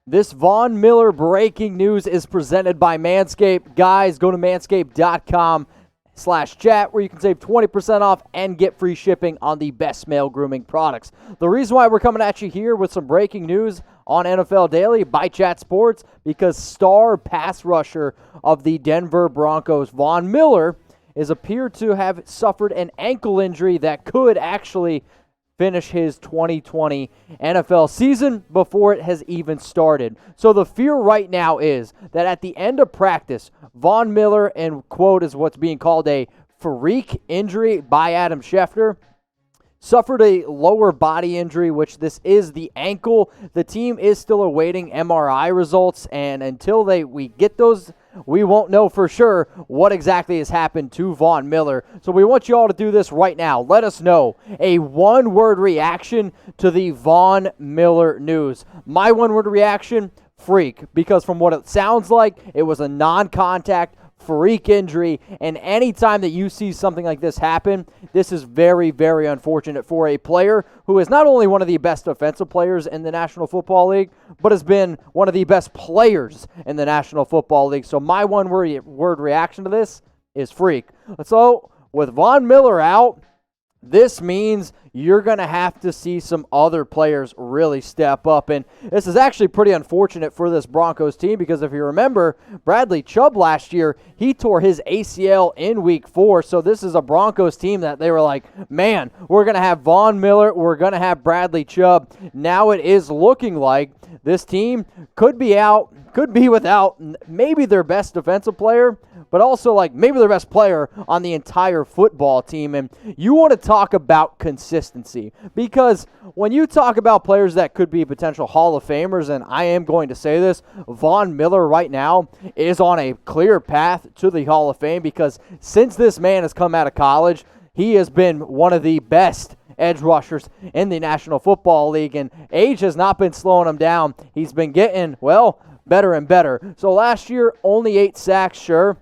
This Von Miller breaking news is presented by Manscaped. Guys, go to manscaped.com/chat where you can save 20% off and get free shipping on the best male grooming products. The reason why we're coming at you here with some breaking news on NFL Daily by Chat Sports, because star pass rusher of the Denver Broncos, Von Miller, is appeared to have suffered an ankle injury that could actually finish his 2020 NFL season before it has even started. So the fear right now is that at the end of practice, Von Miller, and quote is what's being called a freak injury by Adam Schefter, suffered a lower body injury, which this is the ankle. The team is still awaiting MRI results, and until we get those, we won't know for sure what exactly has happened to Von Miller. So we want you all to do this right now. Let us know a one-word reaction to the Von Miller news. My one-word reaction, freak, because from what it sounds like, it was a non-contact freak injury, and anytime that you see something like this happen, this is very, very unfortunate for a player who is not only one of the best defensive players in the National Football League, but has been one of the best players in the National Football League. So my one-word reaction to this is freak. So with Von Miller out, this means you're going to have to see some other players really step up. And this is actually pretty unfortunate for this Broncos team because if you remember, Bradley Chubb last year, he tore his ACL in Week 4. So this is a Broncos team that they were like, man, we're going to have Von Miller, we're going to have Bradley Chubb. Now it is looking like this team could be out, could be without maybe their best defensive player, but also like maybe their best player on the entire football team. And you want to talk about consistency, because when you talk about players that could be potential Hall of Famers, and I am going to say this, Von Miller right now is on a clear path to the Hall of Fame, because since this man has come out of college, he has been one of the best edge rushers in the National Football League, and age has not been slowing him down. He's been getting, well, better and better. So last year, only 8 sacks, sure,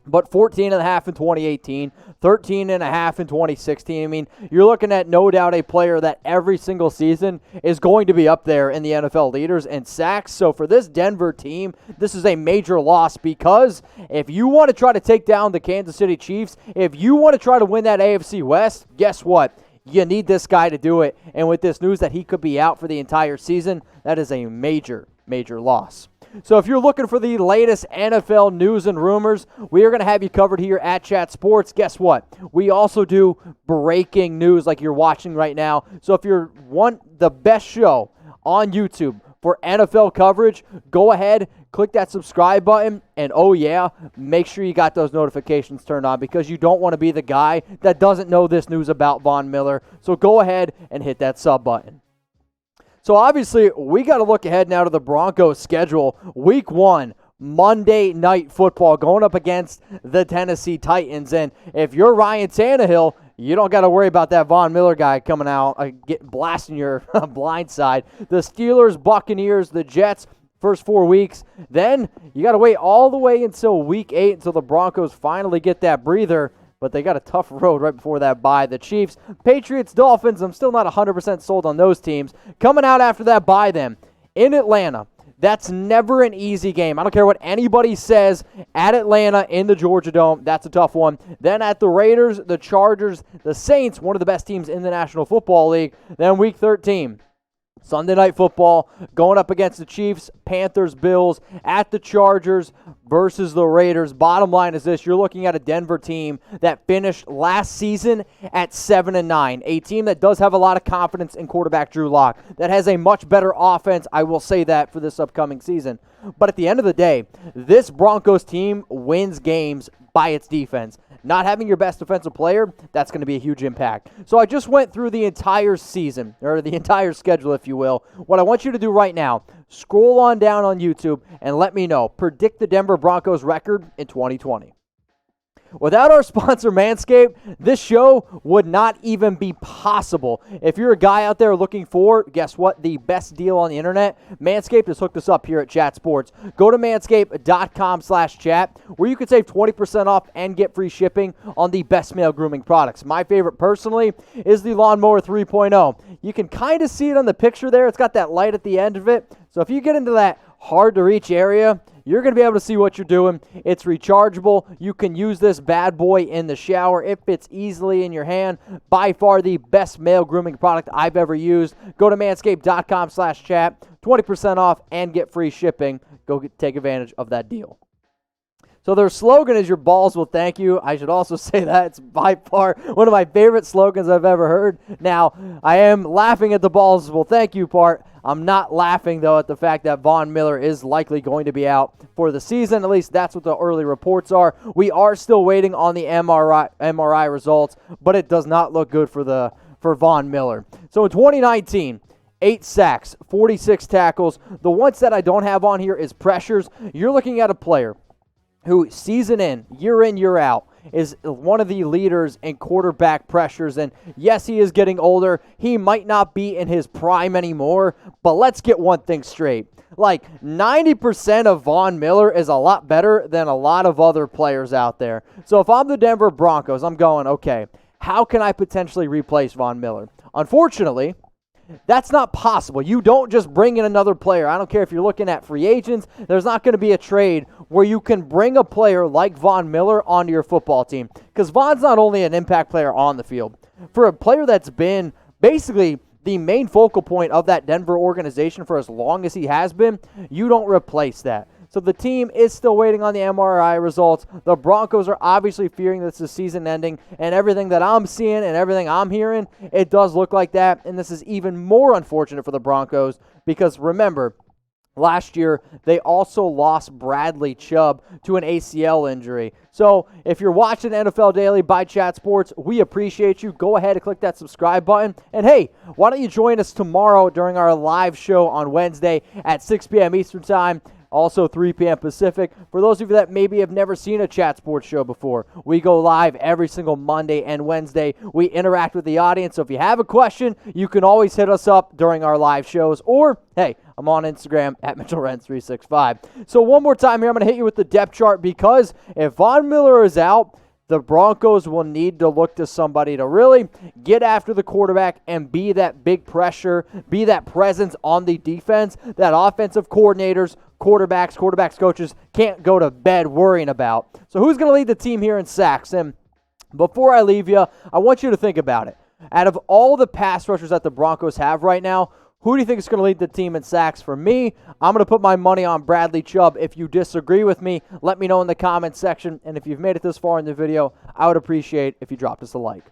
but 14.5 in 2018, 13.5 in 2016. I mean, you're looking at no doubt a player that every single season is going to be up there in the NFL leaders in sacks. So for this Denver team, this is a major loss, because if you want to try to take down the Kansas City Chiefs, if you want to try to win that AFC West, guess what? You need this guy to do it. And with this news that he could be out for the entire season, that is a major, major loss. So if you're looking for the latest NFL news and rumors, we are going to have you covered here at Chat Sports. Guess what? We also do breaking news like you're watching right now. So if you want the best show on YouTube for NFL coverage, go ahead, click that subscribe button, and oh yeah, make sure you got those notifications turned on, because you don't want to be the guy that doesn't know this news about Von Miller. So go ahead and hit that sub button. So obviously, we got to look ahead now to the Broncos schedule. Week 1, Monday Night Football, going up against the Tennessee Titans. And if you're Ryan Tannehill, you don't got to worry about that Von Miller guy coming out, blasting your blind side. The Steelers, Buccaneers, the Jets, first 4 weeks. Then you got to wait all the way until Week 8 until the Broncos finally get that breather. But they got a tough road right before that bye. The Chiefs, Patriots, Dolphins, I'm still not 100% sold on those teams. Coming out after that bye then, in Atlanta, that's never an easy game. I don't care what anybody says. At Atlanta, in the Georgia Dome, that's a tough one. Then at the Raiders, the Chargers, the Saints, one of the best teams in the National Football League. Then Week 13. Sunday Night Football, going up against the Chiefs, Panthers, Bills, at the Chargers versus the Raiders. Bottom line is this: you're looking at a Denver team that finished last season at 7-9, a team that does have a lot of confidence in quarterback Drew Lock, that has a much better offense, I will say that, for this upcoming season. But at the end of the day, this Broncos team wins games by its defense. Not having your best defensive player, that's going to be a huge impact. So I just went through the entire season, or the entire schedule, if you will. What I want you to do right now, scroll on down on YouTube and let me know. Predict the Denver Broncos record in 2020. Without our sponsor, Manscaped, this show would not even be possible. If you're a guy out there looking for, guess what, the best deal on the internet, Manscaped has hooked us up here at Chat Sports. Go to manscaped.com/chat, where you can save 20% off and get free shipping on the best male grooming products. My favorite, personally, is the Lawnmower 3.0. You can kind of see it on the picture there. It's got that light at the end of it. So if you get into that hard to reach area, you're going to be able to see what you're doing. It's rechargeable. You can use this bad boy in the shower. It fits easily in your hand. By far the best male grooming product I've ever used. Go to manscaped.com/chat. 20% off and get free shipping. Go take advantage of that deal. So their slogan is "Your balls will thank you." I should also say that it's by far one of my favorite slogans I've ever heard. Now, I am laughing at the "balls will thank you" part. I'm not laughing, though, at the fact that Von Miller is likely going to be out for the season. At least that's what the early reports are. We are still waiting on the MRI results, but it does not look good for Von Miller. So in 2019, 8 sacks, 46 tackles. The ones that I don't have on here is pressures. You're looking at a player who season in, year out, is one of the leaders in quarterback pressures. And yes, he is getting older. He might not be in his prime anymore, but let's get one thing straight. Like 90% of Von Miller is a lot better than a lot of other players out there. So if I'm the Denver Broncos, I'm going, okay, how can I potentially replace Von Miller? Unfortunately, that's not possible. You don't just bring in another player. I don't care if you're looking at free agents. There's not going to be a trade where you can bring a player like Von Miller onto your football team. Because Von's not only an impact player on the field. For a player that's been basically the main focal point of that Denver organization for as long as he has been, you don't replace that. So the team is still waiting on the MRI results. The Broncos are obviously fearing this is season ending, and everything that I'm seeing and everything I'm hearing, it does look like that. And this is even more unfortunate for the Broncos because remember, last year they also lost Bradley Chubb to an ACL injury. So if you're watching NFL Daily by Chat Sports, we appreciate you. Go ahead and click that subscribe button. And hey, why don't you join us tomorrow during our live show on Wednesday at 6 p.m. Eastern Time. Also 3 p.m. Pacific. For those of you that maybe have never seen a Chat Sports show before, we go live every single Monday and Wednesday. We interact with the audience. So if you have a question, you can always hit us up during our live shows. Or, hey, I'm on Instagram at MitchellRens365. So one more time here, I'm going to hit you with the depth chart because if Von Miller is out, the Broncos will need to look to somebody to really get after the quarterback and be that big pressure, be that presence on the defense that offensive coordinators, quarterbacks coaches can't go to bed worrying about. So who's going to lead the team here in sacks? And before I leave you, I want you to think about it. Out of all the pass rushers that the Broncos have right now, who do you think is going to lead the team in sacks? For me, I'm going to put my money on Bradley Chubb. If you disagree with me, let me know in the comments section. And if you've made it this far in the video, I would appreciate if you dropped us a like.